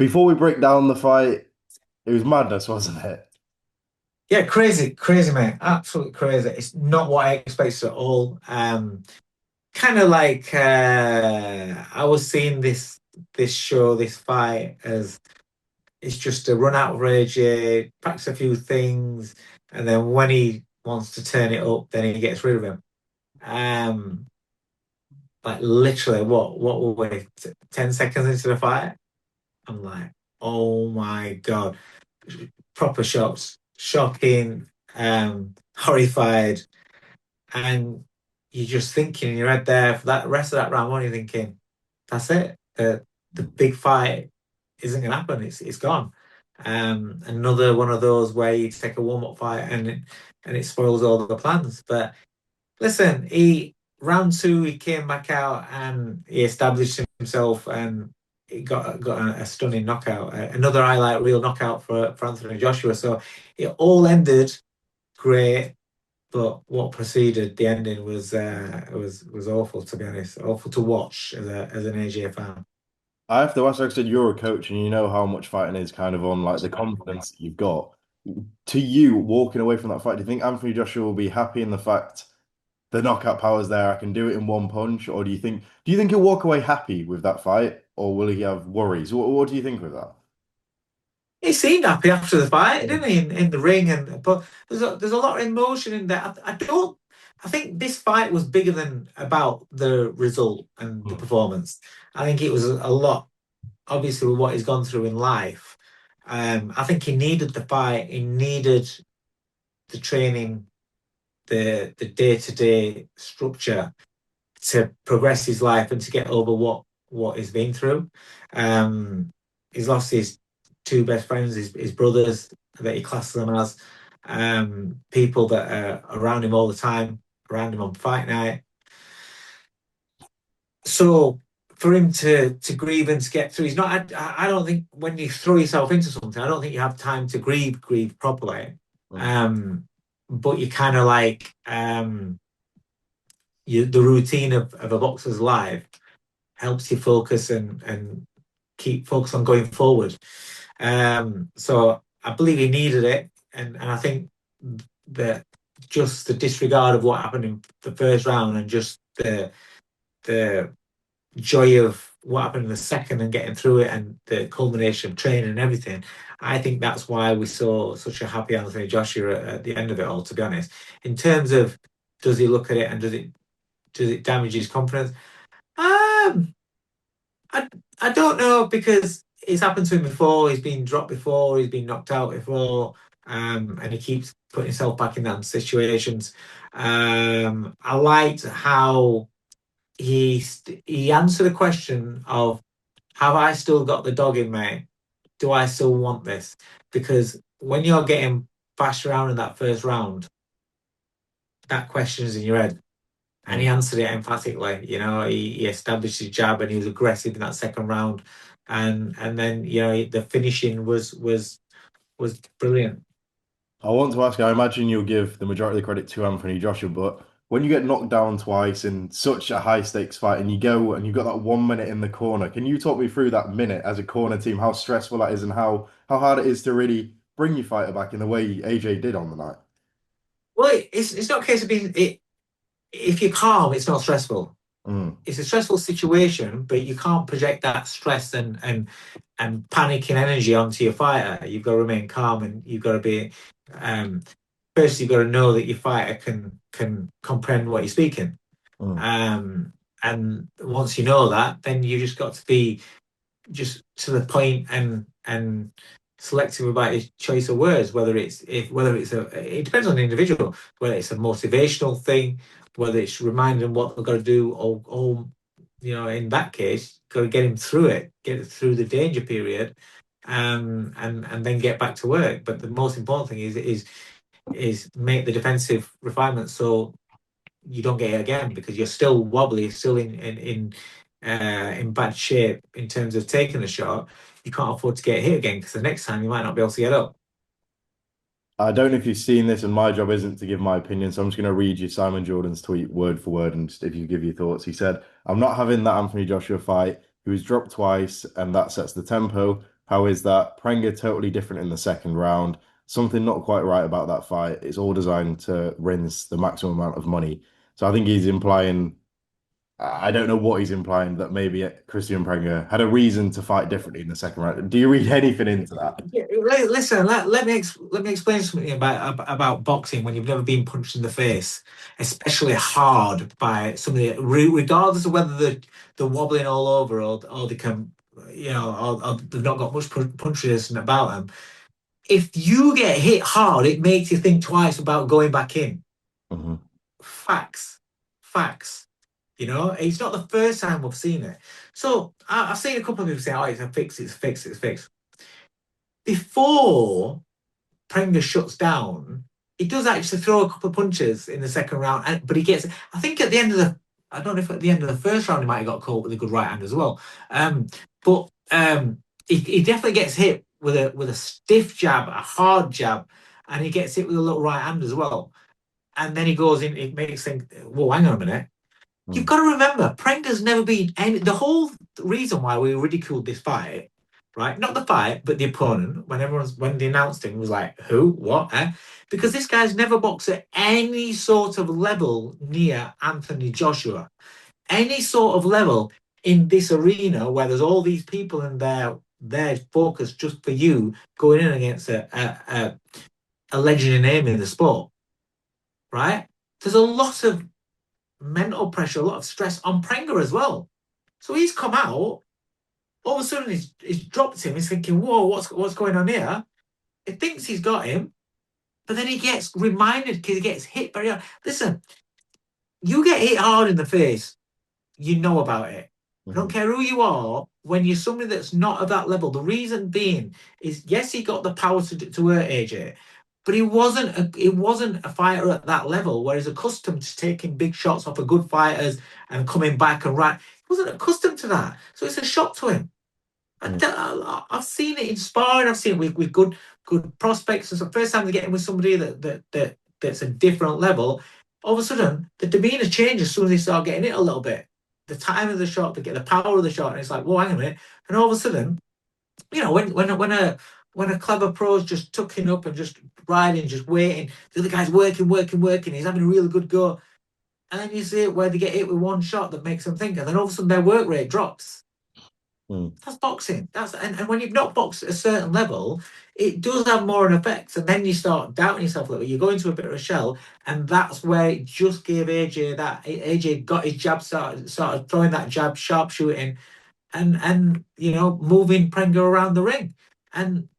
Before we break down the fight, it was madness, wasn't it? Yeah, crazy, crazy, mate. Absolutely crazy. It's not what I expected at all. Kind of like I was seeing this show, this fight as it's just a run out of rage, packs a few things, and then when he wants to turn it up, then he gets rid of him. Um, like literally, what were we, 10 seconds into the fight? I'm like, oh my God, proper shocks, shocking, horrified. And you're just thinking in your head there for that rest of that round one, you're thinking, that's it. The big fight isn't gonna happen. It's gone. Another one of those where you take a warm-up fight and it spoils all the plans. But listen, he round two, he came back out and he established himself and he got a stunning knockout, another highlight reel knockout for Anthony Joshua. So it all ended great. But what preceded the ending was awful, to be honest. Awful to watch as an AJ fan. I have to ask, like I said, you're a coach and you know how much fighting is kind of on like the confidence that you've got. To you, walking away from that fight, do you think Anthony Joshua will be happy in the fact the knockout power's there, I can do it in one punch? Or do you think he'll walk away happy with that fight, or will he have worries? What do you think with that? He seemed happy after the fight, Mm. didn't he, in the ring? And but there's a lot of emotion in there. I don't. I think this fight was bigger than about the result and the Mm. performance. I think it was a lot, obviously, with what he's gone through in life. I think he needed the fight. He needed the training, the day-to-day structure to progress his life and to get over what he's been through. Um, he's lost his two best friends, his brothers that he classes them as, people that are around him all the time, around him on fight night. So for him to grieve and to get through, he's not. I don't think when you throw yourself into something, I don't think you have time to grieve properly. Mm. Um, but you kind of like the routine of a boxer's life helps you focus and keep focus on going forward. So I believe he needed it, and I think that just the disregard of what happened in the first round and just the joy of what happened in the second and getting through it and the culmination of training and everything. I think that's why we saw such a happy Anthony Joshua at the end of it all. To be honest, in terms of does he look at it and does it damage his confidence? Um, I I don't know because it's happened to him before. He's been dropped before. He's been knocked out before, and he keeps putting himself back in that situations. I liked how he answered the question of, "Have I still got the dog in me? Do I still want this?" Because when you're getting bashed around in that first round, that question is in your head. And he Mm. answered it emphatically. He established his jab and he was aggressive in that second round, and then the finishing was brilliant. I want to ask you, I imagine you'll give the majority of the credit to Anthony Joshua, but when you get knocked down twice in such a high stakes fight and you go and you've got that 1 minute in the corner, can you talk me through that minute as a corner team, how stressful that is and how hard it is to really bring your fighter back in the way AJ did on the night? Well, it's not a case of being it. If you're calm, it's not stressful. Mm. It's a stressful situation, but you can't project that stress and panic and energy onto your fighter. You've got to remain calm and you've got to be. Um, First, you've got to know that your fighter can comprehend what you're speaking. Mm. Um, and once you know that, then you just got to be just to the point and selective about his choice of words. Whether it's it depends on the individual. Whether it's a motivational thing, whether it's reminding them what they've got to do, or in that case, got to get him through it, get it through the danger period, and then get back to work. But the most important thing is make the defensive refinements so you don't get it again because you're still wobbly, still in bad shape in terms of taking the shot. You can't afford to get hit again because the next time you might not be able to get up. I don't know if you've seen this, and my job isn't to give my opinion, so I'm just going to read you Simon Jordan's tweet word for word, and just if you give your thoughts. He said, "I'm not having that Anthony Joshua fight. He was dropped twice, and that sets the tempo. How is that? Prenga totally different in the second round. Something not quite right about that fight. It's all designed to rinse the maximum amount of money. So I think he's implying, I don't know what he's implying, that maybe Kristian Prenga had a reason to fight differently in the second round. Do you read anything into that? Yeah, listen, let me explain something about boxing when you've never been punched in the face, especially hard by somebody, regardless of whether they're wobbling all over or they can, or they've not got much punch resistance about them. If you get hit hard, it makes you think twice about going back in. Hmm. Facts, facts. It's not the first time we've seen it. So I've seen a couple of people say, "Oh, it's a fix, it's a fix, it's a fix." Before Prenga shuts down, he does actually throw a couple of punches in the second round, but he gets. I think at the end of the, I don't know if at the end of the first round he might have got caught with a good right hand as well. But he definitely gets hit with a stiff jab, a hard jab, and he gets hit with a little right hand as well. And then he goes in. It makes think, whoa, hang on a minute. You've got to remember, Prenga's never been any. The whole reason why we ridiculed this fight, right? Not the fight, but the opponent. When they announced him, was like, who, what, eh? Because this guy's never boxed at any sort of level near Anthony Joshua. Any sort of level in this arena where there's all these people and they're focused just for you going in against a legendary name in the sport, right? There's a lot of mental pressure, a lot of stress on Prenga as well. So he's come out, all of a sudden he's dropped him. He's thinking, whoa, what's going on here? He thinks he's got him, but then he gets reminded because he gets hit very hard. Listen, you get hit hard in the face, you know about it. I don't Hmm. care who you are, when you're somebody that's not at that level. The reason being is, yes, he got the power to hurt AJ, but he wasn't a fighter at that level where he's accustomed to taking big shots off of good fighters and coming back and right. He wasn't accustomed to that. So it's a shock to him. I've seen it in sparring. I've seen it with good prospects. It's the first time they get in with somebody that's a different level. All of a sudden, the demeanor changes as soon as they start getting it a little bit. The time of the shot, they get the power of the shot, and it's like, whoa, hang on a minute. And all of a sudden, when a clever pro's just tucking up and just riding, just waiting, the other guy's working, working, working. He's having a really good go, and then you see it where they get hit with one shot that makes them think, and then all of a sudden their work rate drops. Mm. That's boxing. And when you've not boxed at a certain level, it does have more an effect. And then you start doubting yourself a little. You go into a bit of a shell, and that's where it just gave AJ that. AJ got his jab, started throwing that jab, sharp shooting, and moving Prenga around the ring. And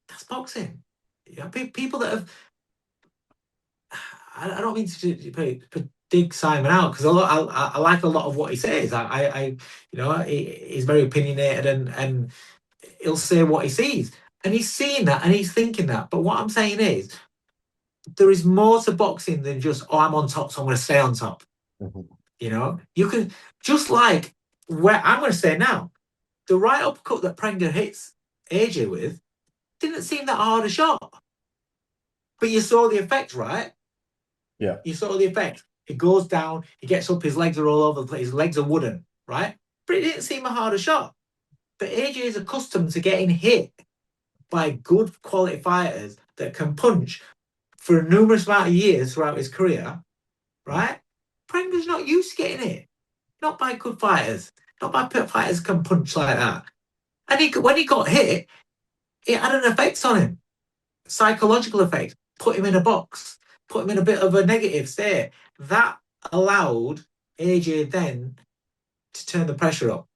that's boxing. People that have. I don't mean to dig Simon out, because I like a lot of what he says. He's very opinionated, and he'll say what he sees. And he's seeing that and he's thinking that. But what I'm saying is, there is more to boxing than just, oh, I'm on top, so I'm going to stay on top. Mhm. You can, just like, where I'm going to say now, the right uppercut that Prenga hits AJ with didn't seem that hard a shot. But you saw the effect, right? Yeah. You saw the effect. He goes down, he gets up, his legs are all over the place, his legs are wooden, right? But it didn't seem a harder shot. But AJ is accustomed to getting hit by good quality fighters that can punch for a numerous amount of years throughout his career, right? Prenga's not used to getting hit. Not by good fighters. Not by fighters who can punch like that. And when he got hit, it had an effect on him. Psychological effect. Put him in a box. Put him in a bit of a negative state. That allowed AJ then to turn the pressure up.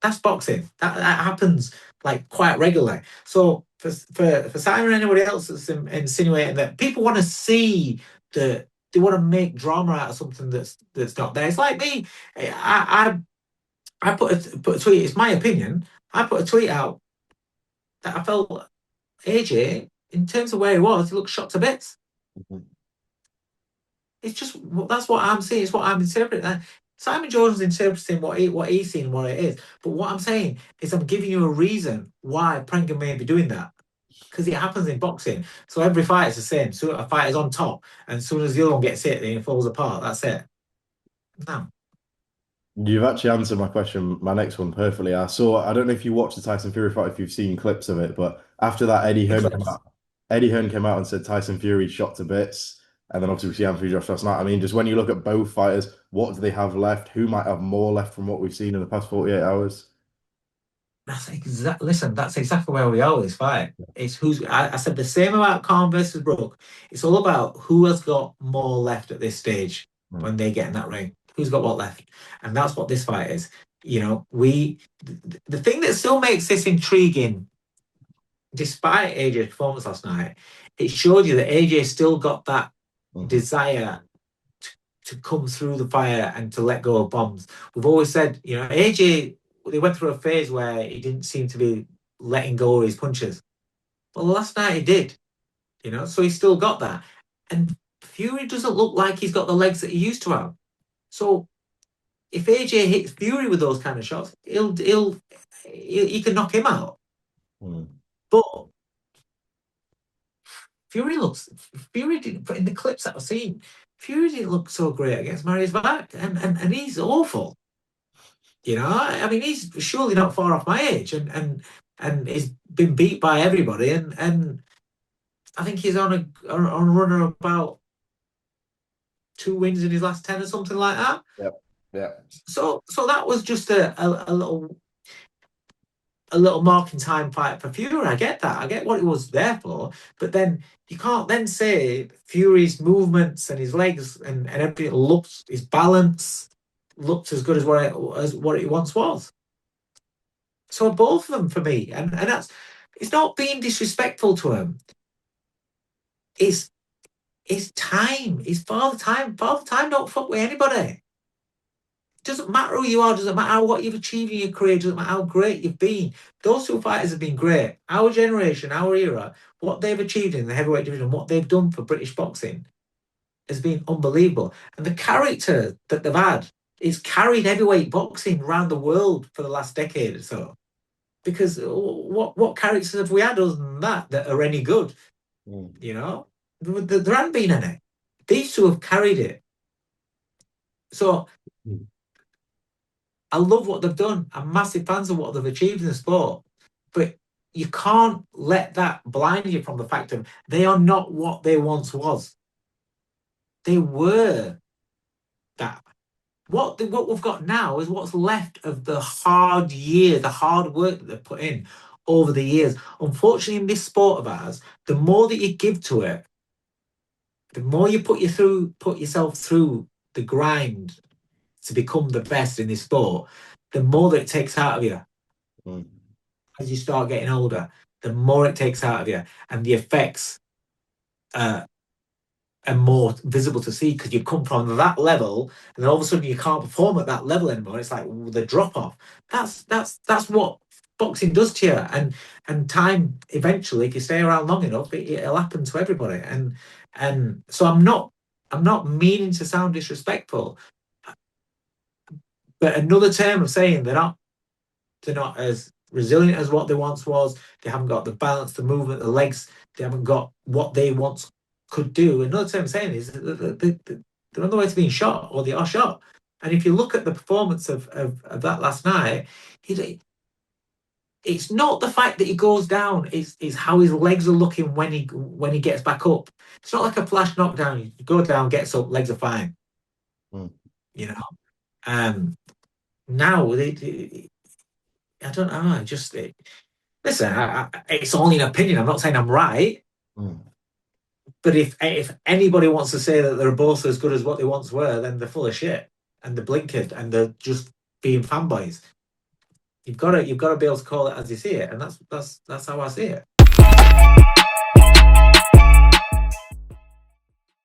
That's boxing. That happens like quite regularly. So for Simon or anybody else that's insinuating that people want to see they want to make drama out of something that's not there. It's like me. I put a tweet. It's my opinion. I put a tweet out that I felt AJ, in terms of where he was, he looked shot to bits. Mhm. It's just, that's what I'm seeing. It's what I'm interpreting. Simon Jordan's interpreting what he's seen, what it is. But what I'm saying is, I'm giving you a reason why Prenga may be doing that, because it happens in boxing. So every fight is the same. So a fight is on top, and as soon as the other one gets hit, then it falls apart. That's it. No. You've actually answered my question, my next one perfectly. I don't know if you watched the Tyson Fury fight, if you've seen clips of it, but after that, The clips. Eddie Hearn came out and said Tyson Fury shot to bits. And then obviously we see Anthony Joshua last night. I mean, just when you look at both fighters, what do they have left? Who might have more left from what we've seen in the past 48 hours? Listen, that's exactly where we are with this fight. It's I said the same about Khan versus Brook. It's all about who has got more left at this stage Hmm. when they get in that ring. Who's got what left? And that's what this fight is. You know, the thing that still makes this intriguing, despite AJ's performance last night, it showed you that AJ still got that Mhm. desire to come through the fire and to let go of bombs. We've always said, you know, AJ, they went through a phase where he didn't seem to be letting go of his punches. Well, last night he did, you know, so he still got that. And Fury doesn't look like he's got the legs that he used to have. So if AJ hits Fury with those kind of shots, he can knock him out. Hmm. But Fury looks Fury didn't, but in the clips that I've seen, Fury didn't look so great against Marius back, and he's awful. You know, I mean, he's surely not far off my age, and he's been beat by everybody, and I think he's on a run of about 2 wins in his last 10 or something like that. Yep. Yeah. So that was just a little marking time fight for Fury. I get that. I get what it was there for, but then you can't then say Fury's movements and his legs and everything looks his balance looked as good as what it once was. So both of them for me, and that's it's not being disrespectful to him. It's time. It's father time. Father time don't fuck with anybody. Doesn't matter who you are, doesn't matter what you've achieved in your career, doesn't matter how great you've been. Those two fighters have been great. Our generation, our era, what they've achieved in the heavyweight division, what they've done for British boxing has been unbelievable. And the character that they've had is carried heavyweight boxing around the world for the last decade or so. Because what characters have we had other than that are any good? Hmm. You know, there haven't been any. These two have carried it. So I love what they've done. I'm massive fans of what they've achieved in the sport, but you can't let that blind you from the fact of they are not what they once was. They were that. What we've got now is what's left of the hard year, the hard work that they've put in over the years. Unfortunately, in this sport of ours, the more that you give to it, the more you put yourself through the grind to become the best in this sport, the more that it takes out of you Hmm. as you start getting older. The more it takes out of you, and the effects uh, are more visible to see because you come from that level, and then all of a sudden you can't perform at that level anymore. It's like the drop off. That's what boxing does to you, and time eventually, if you stay around long enough, it'll happen to everybody. And so I'm not meaning to sound disrespectful, but another term of saying they're not as resilient as what they once was. They haven't got the balance, the movement, the legs. They haven't got what they once could do. Another term of saying is that they're on the way to being shot, or they are shot. And if you look at the performance of that last night, it's not the fact that he goes down, it's how his legs are looking when he gets back up. It's not like a flash knockdown. You go down, gets up, legs are fine. Hmm. You know. Um, Now I don't know. Listen. It's only an opinion. I'm not saying I'm right. Hmm. But if anybody wants to say that they're both as good as what they once were, then they're full of shit and they're blinkered and they're just being fanboys. You've got to be able to call it as you see it, and that's how I see it.